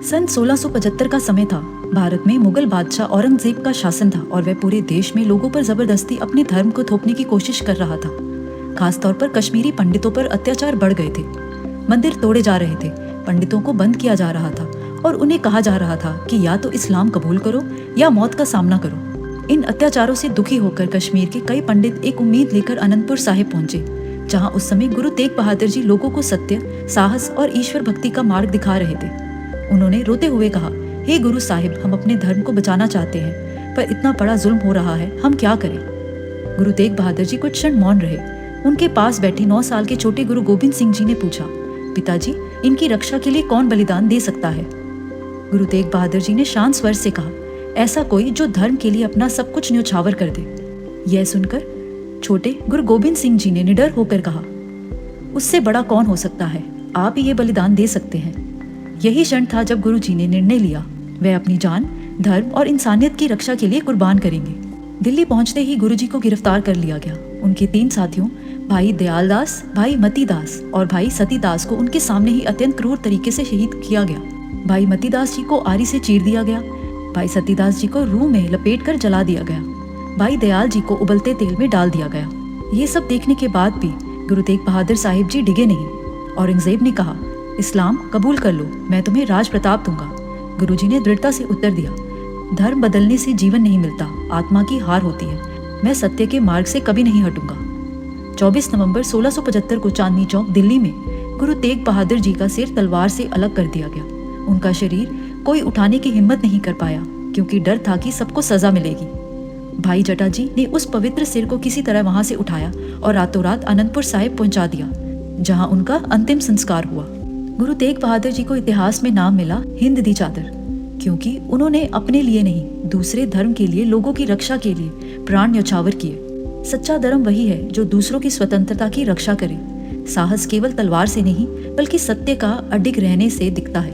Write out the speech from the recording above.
सन 1675 का समय था। भारत में मुगल बादशाह औरंगजेब का शासन था और वह पूरे देश में लोगों पर जबरदस्ती अपने धर्म को थोपने की कोशिश कर रहा था। खासतौर पर कश्मीरी पंडितों पर अत्याचार बढ़ गए थे। मंदिर तोड़े जा रहे थे, पंडितों को बंद किया जा रहा था और उन्हें कहा जा रहा था कि या तो इस्लाम कबूल करो या मौत का सामना करो। इन अत्याचारों से दुखी होकर कश्मीर के कई पंडित एक उम्मीद लेकर अनंतपुर साहिब पहुंचे, जहां उस समय गुरु तेग बहादुर जी लोगों को सत्य, साहस और ईश्वर भक्ति का मार्ग दिखा रहे थे। उन्होंने रोते हुए कहा, हे गुरु साहिब, हम अपने धर्म को बचाना चाहते हैं, पर इतना बड़ा जुल्म हो रहा है, हम क्या करें। गुरु तेग बहादुर जी कुछ क्षण मौन रहे। उनके पास बैठे 9 साल के छोटे गुरु गोविंद सिंह जी ने पूछा, पिताजी, इनकी रक्षा के लिए कौन बलिदान दे सकता है। गुरु तेग बहादुर जी ने शांत स्वर से कहा, ऐसा कोई जो धर्म के लिए अपना सब कुछ न्यौछावर कर दे। यह सुनकर छोटे गुरु गोविंद सिंह जी ने निडर होकर कहा, उससे बड़ा कौन हो सकता है, आप ही ये बलिदान दे सकते हैं। यही क्षण था जब गुरु जी ने निर्णय लिया, वह अपनी जान, धर्म और इंसानियत की रक्षा के लिए कुर्बान करेंगे। दिल्ली पहुंचते ही गुरु जी को गिरफ्तार कर लिया गया। उनके 3 साथियों, भाई दयाल दास, भाई मती दास और भाई सती दास को उनके सामने ही अत्यंत क्रूर तरीके से शहीद किया गया। भाई मती दास जी को आरी से चीर दिया गया। भाई सती दास जी को रूह में लपेट कर जला दिया गया। भाई दयाल जी को उबलते तेल में डाल दिया गया। ये सब देखने के बाद भी गुरु तेग बहादुर साहिब जी डिगे नहीं। औरंगजेब ने कहा, इस्लाम कबूल कर लो, मैं तुम्हें राज प्रताप दूंगा। गुरुजी ने दृढ़ता से उत्तर दिया, धर्म बदलने से जीवन नहीं मिलता, आत्मा की हार होती है। मैं सत्य के मार्ग से कभी नहीं हटूंगा। 24 नवंबर 1675 को चांदनी चौक दिल्ली में गुरु तेग बहादुर जी का सिर तलवार से अलग कर दिया गया। उनका शरीर कोई उठाने की हिम्मत नहीं कर पाया, क्योंकि डर था कि सबको सजा मिलेगी। भाई जटा जी ने उस पवित्र सिर को किसी तरह वहां से उठाया और रातों रात अनंतपुर साहिब पहुंचा दिया, जहां उनका अंतिम संस्कार हुआ। गुरु तेग बहादुर जी को इतिहास में नाम मिला हिंद दी चादर, क्योंकि उन्होंने अपने लिए नहीं, दूसरे धर्म के लिए, लोगों की रक्षा के लिए प्राण न्यौछावर किए। सच्चा धर्म वही है जो दूसरों की स्वतंत्रता की रक्षा करे। साहस केवल तलवार से नहीं, बल्कि सत्य का अडिग रहने से दिखता है।